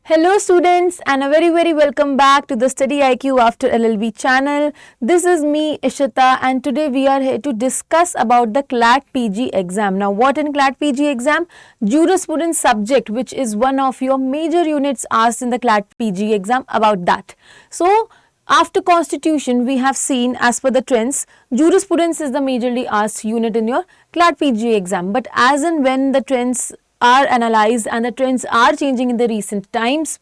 Hello students and a very welcome back to the Study IQ After LLB channel. This is me Ishita and today we are here to discuss about the CLAT PG exam. Now what in CLAT PG exam? Jurisprudence subject, which is one of your major units asked in the CLAT PG exam, about that. So after constitution we have seen, as per the trends, jurisprudence is the majorly asked unit in your CLAT PG exam, but as and when the trends are analyzed and the trends are changing in the recent times,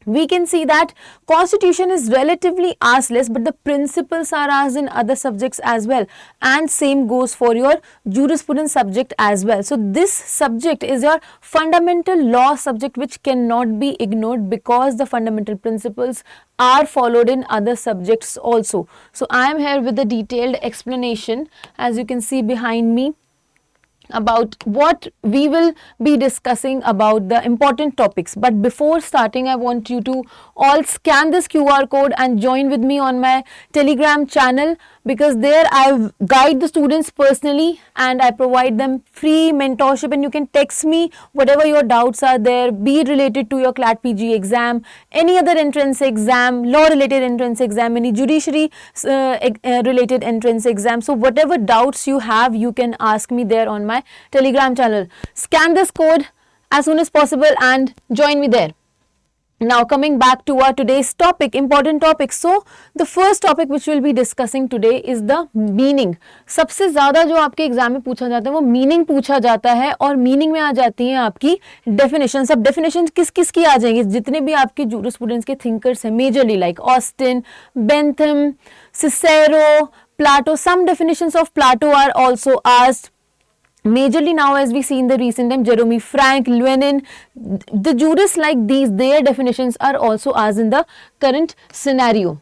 we can see that constitution is relatively asked less, but the principles are asked in other subjects as well, and same goes for your jurisprudence subject as well. So this subject is your fundamental law subject, which cannot be ignored because the fundamental principles are followed in other subjects also. So I am here with the detailed explanation, as you can see behind me, about what we will be discussing about the important topics. But before starting, I want you to all scan this QR code and join with me on my Telegram channel, because there I guide the students personally and I provide them free mentorship, and you can text me whatever your doubts are there, be it related to your CLAT PG exam, any other entrance exam, law related entrance exam, any judiciary related entrance exam. So whatever doubts you have, you can ask me there on my Telegram channel. Scan this code as soon as possible and join me there. Now coming back to our today's topic, important topic. So the first topic which we'll be discussing today is the meaning. सबसे ज़्यादा जो आपके exam में पूछा जाता है वो meaning पूछा जाता है, और मीनिंग में आ जाती हैं आपकी डेफिनेशन. सब डेफिनेशन किस किस की आ जाएंगी? जितने भी आपके जूरिस्प्रूडेंस के थिंकर्स हैं, majorly like Austin, Bentham, Cicero, Plato. Some definitions of Plato are also asked. Majorly now, as we see in the recent time, Jeremy Frank, Lenin, the jurists like these, their definitions are also asked in the current scenario.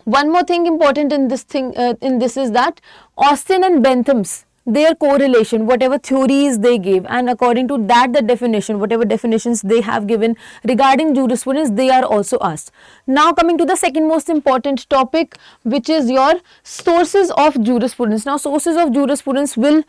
One more thing important in this is that Austin and Bentham's, their correlation, whatever theories they gave, and according to that the definition, whatever definitions they have given regarding jurisprudence, they are also asked. Now coming to the second most important topic, which is your sources of jurisprudence. Now sources of jurisprudence will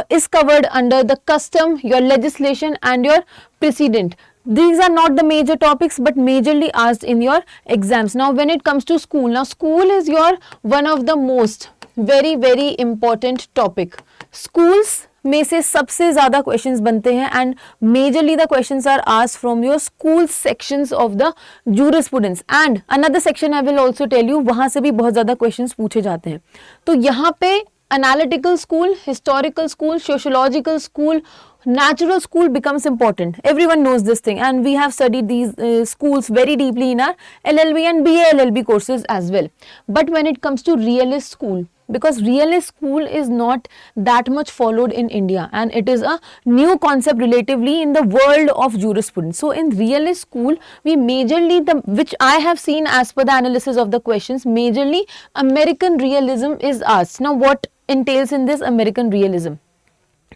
is covered under the custom, your legislation and your precedent. These are not the major topics but majorly asked in your exams. Now when it comes to school, now school is your one of the most very important topic. Schools में से सबसे ज़्यादा questions बनते हैं, and majorly the questions are asked from your school sections of the jurisprudence, and another section I will also tell you, वहाँ से भी बहुत ज़्यादा questions पूछे जाते हैं. तो यहाँ पे analytical school, historical school, sociological school, natural school becomes important. Everyone knows this thing, and we have studied these schools very deeply in our LLB and BA LLB courses as well. But when it comes to realist school, because realist school is not that much followed in India, and it is a new concept relatively in the world of jurisprudence. So in realist school, we majorly, which I have seen as per the analysis of the questions, majorly American realism is asked. Now what entails in this American realism?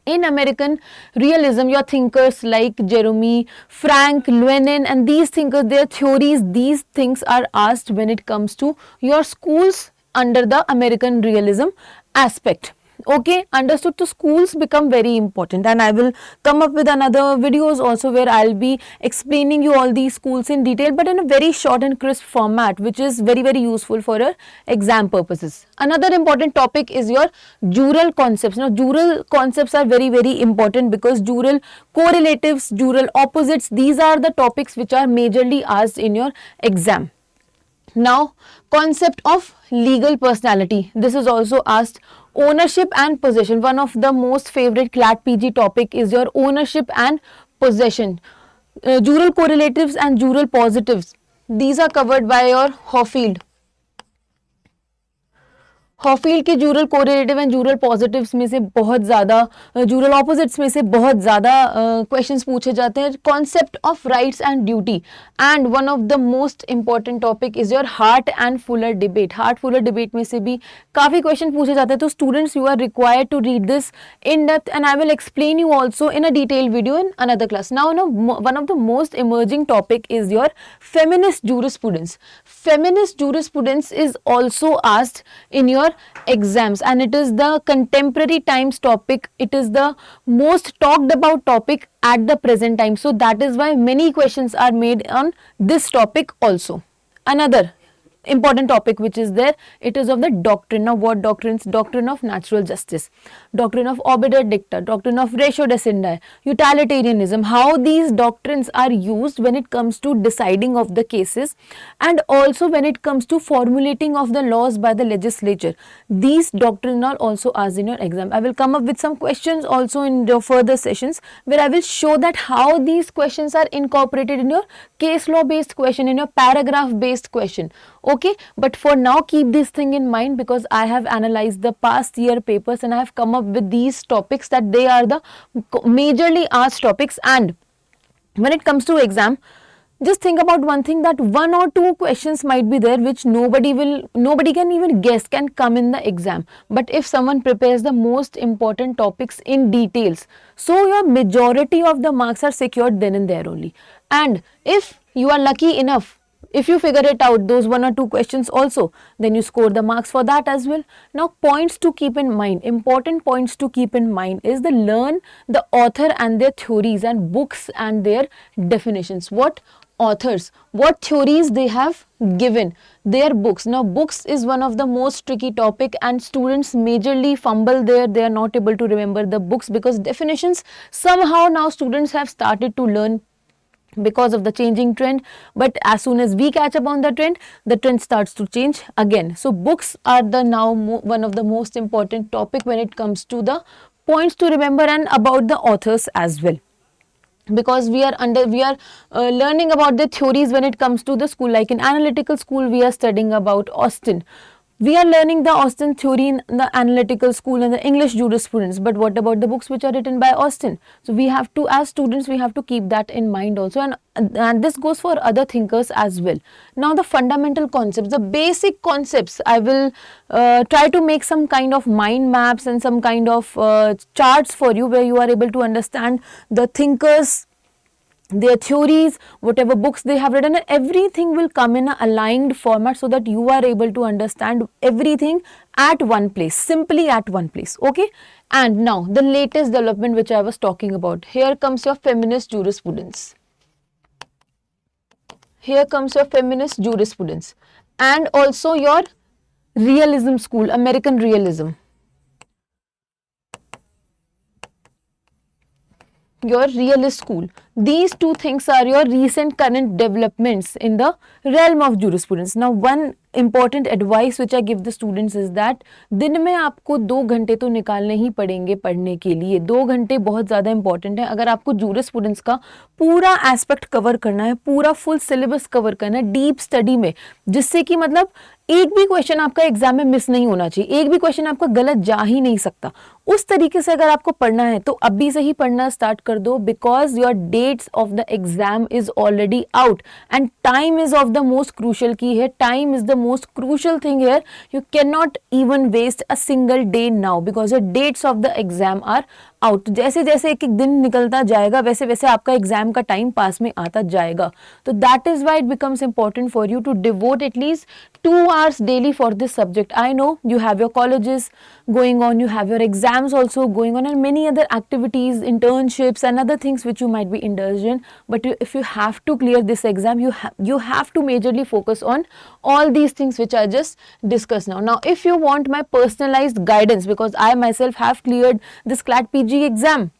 In American realism, your thinkers like Jeremy Frank, Lenin, and these thinkers, their theories, these things are asked when it comes to your schools under the American realism aspect. Okay, understood? So schools become very important, and I will come up with another videos also where I'll be explaining you all these schools in detail, but in a very short and crisp format, which is very useful for your exam purposes. Another important topic is your jural concepts. Now jural concepts are very important, because jural correlatives, jural opposites, these are the topics which are majorly asked in your exam. Now concept of legal personality, this is also asked. Ownership and possession, one of the most favorite CLAT PG topic is your ownership and possession. Jural correlatives and jural positives, these are covered by your Hoffield. हॉफील्ड के Jurel correlative and Jurel positives में से बहुत ज़्यादा, Jurel opposites में से बहुत ज़्यादा questions पूछे जाते हैं. Concept of rights and duty, and one of the most important topic is your Hart and Fuller debate. Hart Fuller debate में से भी काफ़ी क्वेश्चन पूछे जाते हैं. तो students, you are required to read this in depth, and I will explain you also in a detail video in another class. Now one of the most emerging topic is your feminist jurisprudence. Feminist jurisprudence is also asked in your your exams, and it is the contemporary times topic. It is the most talked about topic at the present time. So that is why many questions are made on this topic also. Another important topic which is there, it is of the doctrine. Now what doctrines? Doctrine of natural justice, doctrine of obiter dicta, doctrine of ratio decidendi, utilitarianism, how these doctrines are used when it comes to deciding of the cases, and also when it comes to formulating of the laws by the legislature. These doctrines are also asked in your exam. I will come up with some questions also in your further sessions where I will show that how these questions are incorporated in your case law based question, in your paragraph based question. Okay, but for now keep this thing in mind, because I have analyzed the past year papers and I have come up with these topics that they are the majorly asked topics. And when it comes to exam, just think about one thing, that one or two questions might be there which nobody can even guess can come in the exam. But if someone prepares the most important topics in details, so your majority of the marks are secured then and there only. And if you are lucky enough, if you figure it out, those one or two questions also, then you score the marks for that as well. Now points to keep in mind, important points to keep in mind is the learn the author and their theories, and books and their definitions. What authors, what theories they have given, their books. Now books is one of the most tricky topic, and students majorly fumble there. They are not able to remember the books, because definitions somehow now students have started to learn because of the changing trend, but as soon as we catch up on the trend starts to change again. So books are the now one of the most important topic when it comes to the points to remember and about the authors as well, because we are learning about the theories when it comes to the school. Like in analytical school we are studying about Austin. We are learning the Austin theory in the analytical school and the English jurisprudence, but what about the books which are written by Austin? So we have to, as students, we have to keep that in mind also, and this goes for other thinkers as well. Now the fundamental concepts, the basic concepts, I will try to make some kind of mind maps and some kind of charts for you where you are able to understand the thinkers, their theories, whatever books they have written, and everything will come in an aligned format so that you are able to understand everything at one place, simply at one place. Okay, and now the latest development which I was talking about, here comes your feminist jurisprudence. Here comes your feminist jurisprudence, and also your realism school, American realism. Your realist school. These two things are your recent current developments in the realm of jurisprudence. Now one important advice which I give the students is that दिन में आपको 2 घंटे तो निकालने ही पड़ेंगे पढ़ने के लिए. 2 घंटे बहुत ज़्यादा इंपॉर्टेंट है. अगर आपको jurisprudence का पूरा एस्पेक्ट कवर करना है, पूरा फुल सिलेबस कवर करना है डीप स्टडी में, जिससे कि मतलब एक भी क्वेश्चन आपका एग्जाम में मिस नहीं होना चाहिए, एक भी क्वेश्चन आपका गलत जा ही नहीं सकता, उस तरीके से अगर आपको पढ़ना है तो अभी से ही पढ़ना स्टार्ट कर दो, because your dates of the exam is already out and time is of the most crucial की है. Time is the most crucial thing here. You can not even waste a single day now because your dates of the exam are out. जैसे जैसे एक एक दिन निकलता जाएगा वैसे वैसे आपका एग्जाम का टाइम पास में आता जाएगा. तो that is why it becomes important for you to devote at least 2 hours daily for this subject. I know you have your colleges going on, you have your exams also going on, and many other activities, internships and other things which you might be indulged in, but if you have to clear this exam, you have to majorly focus on all these things which I just discussed now. Now if you want my personalized guidance, because I myself have cleared this CLAT PG exam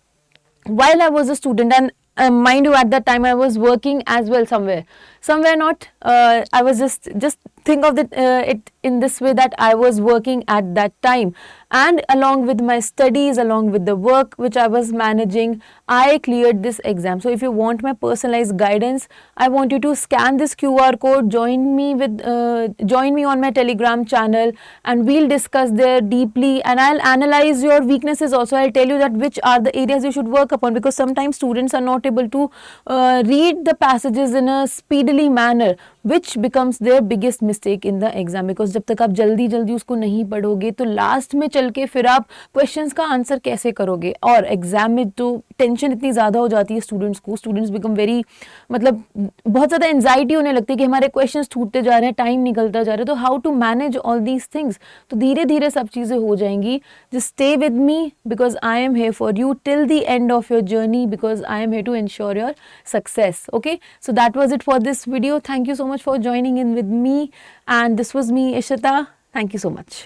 while I was a student, and mind you, at that time I was working as well somewhere not, I was just think of it in this way, that I was working at that time, and along with my studies, along with the work which I was managing, I cleared this exam. So if you want my personalized guidance, I want you to scan this QR code, join me on my Telegram channel, and we'll discuss there deeply, and I'll analyze your weaknesses also. I'll tell you that which are the areas you should work upon, because sometimes students are not able to read the passages in a speedily manner, which becomes their biggest mistake in the exam, because जब तक आप जल्दी जल्दी उसको नहीं पढ़ोगे तो last में चल के फिर आप क्वेश्चंस का आंसर कैसे करोगे। और एग्जाम में तो टेंशन इतनी ज़्यादा हो जाती है स्टूडेंट्स को, स्टूडेंट्स बिकम वेरी, मतलब बहुत ज़्यादा एंजाइटी होने लगती है कि हमारे क्वेश्चंस छूटते जा रहे हैं, टाइम निकलता जा रहा है, तो how to manage all these things. तो धीरे धीरे सब चीज़ें हो जाएंगी। Just stay with me because I am here for you till the end of your journey, because I am here to ensure your success. Okay, so that was it for this video. Thank you so much for joining in with me, and this was me, Ishita. Thank you so much.